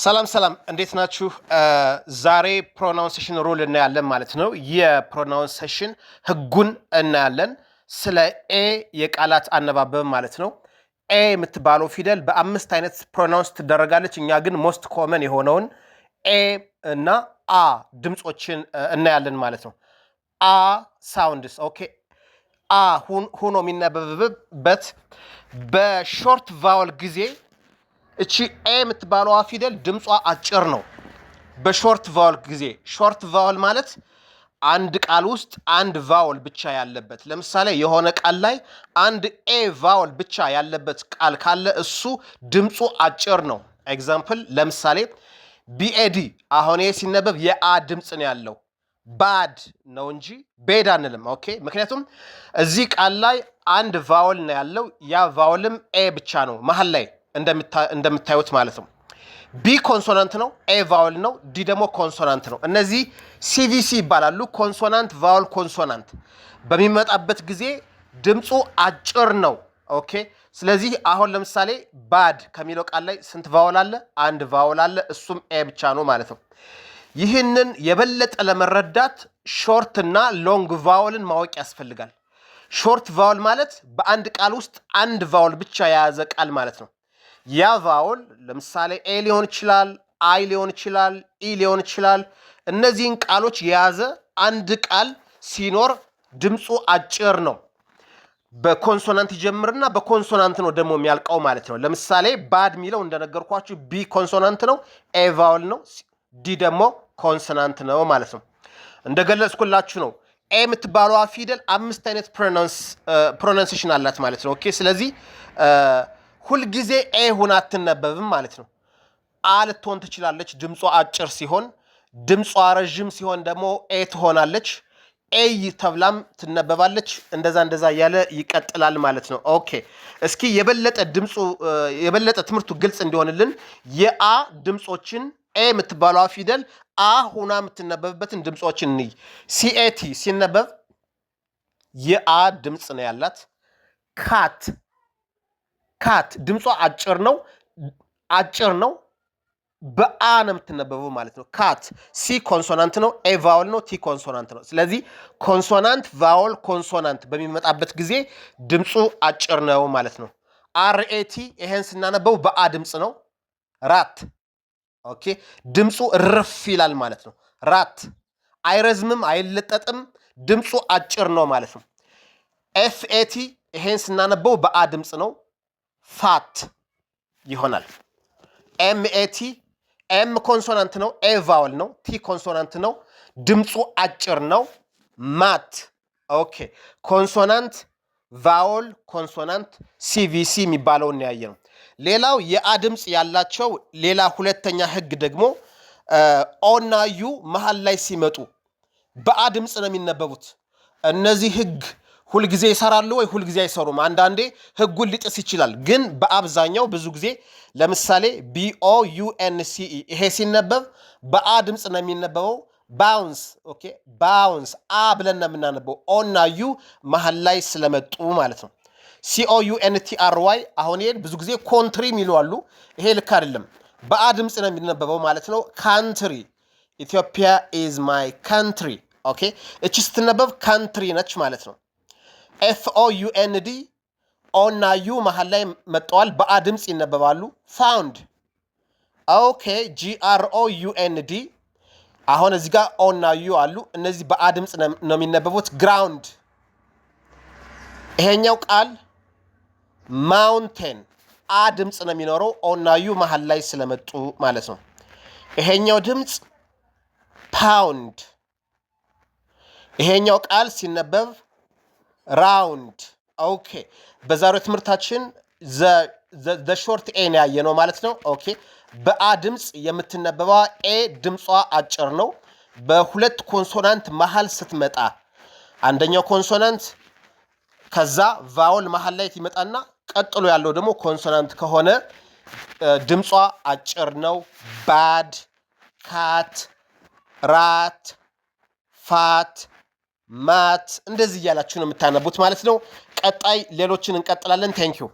ሰላም ሰላም እንዴት ናችሁ? ዛሬ ፕሮናውንሴሽን ሩል እናያለን ማለት ነው። የፕሮናውንሴሽን ህጉን እናያለን። ስለ ኤ የቃላት አነባበብ ማለት ነው። ኤ የምትባለው ፊደል በአምስት አይነት ፕሮናውንስ ትደረጋለች። እኛ ግን ሞስት ኮመን የሆነውን ኤ እና አ ድምፆችን እናያለን ማለት ነው። አ ሳውንድስ ኦኬ። አ ሆኖ የሚነበብበት በሾርት ቫወል ጊዜ እቺ ኤ የምትባለዋ ፊደል ድምጿ አጭር ነው። በሾርት ቫወል ጊዜ ሾርት ቫወል ማለት አንድ ቃል ውስጥ አንድ ቫወል ብቻ ያለበት። ለምሳሌ የሆነ ቃል ላይ አንድ ኤ ቫወል ብቻ ያለበት ቃል ካለ እሱ ድምፁ አጭር ነው። ኤግዛምፕል ለምሳሌ ቢኤዲ አሁን ሲነበብ የአ ድምፅ ነው ያለው። ባድ ነው እንጂ ቤድ አንልም። ኦኬ ምክንያቱም እዚህ ቃል ላይ አንድ ቫወል ነው ያለው። ያ ቫወልም ኤ ብቻ ነው መሀል ላይ እንደምታዩት ማለት ነው። ቢ ኮንሶናንት ነው፣ ኤ ቫወል ነው፣ ዲ ደግሞ ኮንሶናንት ነው። እነዚህ ሲቪሲ ይባላሉ። ኮንሶናንት ቫወል ኮንሶናንት በሚመጣበት ጊዜ ድምፁ አጭር ነው። ኦኬ ስለዚህ አሁን ለምሳሌ ባድ ከሚለው ቃል ላይ ስንት ቫወል አለ? አንድ ቫወል አለ፣ እሱም ኤ ብቻ ነው ማለት ነው። ይህንን የበለጠ ለመረዳት ሾርት እና ሎንግ ቫወልን ማወቅ ያስፈልጋል። ሾርት ቫወል ማለት በአንድ ቃል ውስጥ አንድ ቫወል ብቻ የያዘ ቃል ማለት ነው። ያ ቫወል ለምሳሌ ኤ ሊሆን ይችላል፣ አይ ሊሆን ይችላል፣ ኢ ሊሆን ይችላል። እነዚህን ቃሎች የያዘ አንድ ቃል ሲኖር ድምፁ አጭር ነው። በኮንሶናንት ይጀምርና በኮንሶናንት ነው ደግሞ የሚያልቀው ማለት ነው። ለምሳሌ ባድ የሚለው እንደነገርኳችሁ ቢ ኮንሶናንት ነው፣ ኤ ቫወል ነው፣ ዲ ደግሞ ኮንሶናንት ነው ማለት ነው። እንደገለጽኩላችሁ ነው ኤ የምትባለዋ ፊደል አምስት አይነት ፕሮናንሴሽን አላት ማለት ነው። ኦኬ ስለዚህ ሁልጊዜ ኤ ሁና አትነበብም ማለት ነው። አ ልትሆን ትችላለች ድምጿ አጭር ሲሆን፣ ድምጿ ረዥም ሲሆን ደግሞ ኤ ትሆናለች። ኤይ ተብላም ትነበባለች። እንደዛ እያለ ይቀጥላል ማለት ነው። ኦኬ እስኪ የበለጠ ትምህርቱ ግልጽ እንዲሆንልን የአ ድምፆችን ኤ የምትባለዋ ፊደል አ ሁና የምትነበብበትን ድምፆችን እንይ። ሲኤቲ ሲነበብ የአ ድምፅ ነው ያላት። ካት ድምጿ አጭር ነው። በአ ነው የምትነበበው ማለት ነው። ካት ሲ ኮንሶናንት ነው፣ ኤ ቫወል ነው፣ ቲ ኮንሶናንት ነው። ስለዚህ ኮንሶናንት ቫወል ኮንሶናንት በሚመጣበት ጊዜ ድምፁ አጭር ነው ማለት ነው። አርኤቲ ይሄን ስናነበው በአ ድምፅ ነው። ራት ኦኬ ድምፁ ርፍ ይላል ማለት ነው። ራት አይረዝምም፣ አይለጠጥም፣ ድምፁ አጭር ነው ማለት ነው። ኤፍኤቲ ይሄን ስናነበው በአ ድምፅ ነው። ፋት ይሆናል። ኤምኤቲ ኤም ኮንሶናንት ነው፣ ኤ ቫወል ነው፣ ቲ ኮንሶናንት ነው፣ ድምፁ አጭር ነው። ማት ኦኬ ኮንሶናንት ቫወል ኮንሶናንት ሲቪሲ የሚባለውን ያየ ነው። ሌላው የአ ድምፅ ያላቸው ሌላ ሁለተኛ ህግ ደግሞ ኦ እና ዩ መሀል ላይ ሲመጡ በአ ድምፅ ነው የሚነበቡት። እነዚህ ህግ ሁልጊዜ ይሰራሉ ወይ? ሁልጊዜ አይሰሩም። አንዳንዴ ህጉን ሊጥስ ይችላል። ግን በአብዛኛው ብዙ ጊዜ ለምሳሌ BOUNCE ይሄ ሲነበብ በአ ድምፅ ነው የሚነበበው። ባውንስ ኦኬ ባውንስ አ ብለን ነው የምናነበው። ኦ እና ዩ መሀል ላይ ስለመጡ ማለት ነው። COUNTRY አሁን ይሄን ብዙ ጊዜ ኮንትሪ የሚሉ አሉ። ይሄ ልክ አይደለም። በአ ድምፅ ነው የሚነበበው ማለት ነው። ካንትሪ ኢትዮጵያ ኢዝ ማይ ካንትሪ ኦኬ እቺ ስትነበብ ካንትሪ ነች ማለት ነው። FOUND ኦ እና ዩ መሀል ላይ መጥተዋል። በአ ድምፅ ይነበባሉ። ፋውንድ ኦኬ GROUND አሁን እዚህ ጋር ኦ እና ዩ አሉ። እነዚህ በአ ድምፅ ነው የሚነበቡት። ግራውንድ ይሄኛው ቃል ማውንቴን አ ድምፅ ነው የሚኖረው። ኦ እና ዩ መሀል ላይ ስለመጡ ማለት ነው። ይሄኛው ድምፅ ፓውንድ። ይሄኛው ቃል ሲነበብ ራውንድ ኦኬ በዛሬው ትምህርታችን ዘ ሾርት ኤ ነው ያየነው ማለት ነው። ኦኬ በአ ድምፅ የምትነበበዋ ኤ ድምጿ አጭር ነው። በሁለት ኮንሶናንት መሀል ስትመጣ አንደኛው ኮንሶናንት ከዛ ቫወል መሀል ላይ ይመጣና ቀጥሎ ያለው ደግሞ ኮንሶናንት ከሆነ ድምጿ አጭር ነው። ባድ፣ ካት፣ ራት፣ ፋት፣ ማት እንደዚህ እያላችሁ ነው የምታነቡት ማለት ነው። ቀጣይ ሌሎችን እንቀጥላለን። ቴንኪው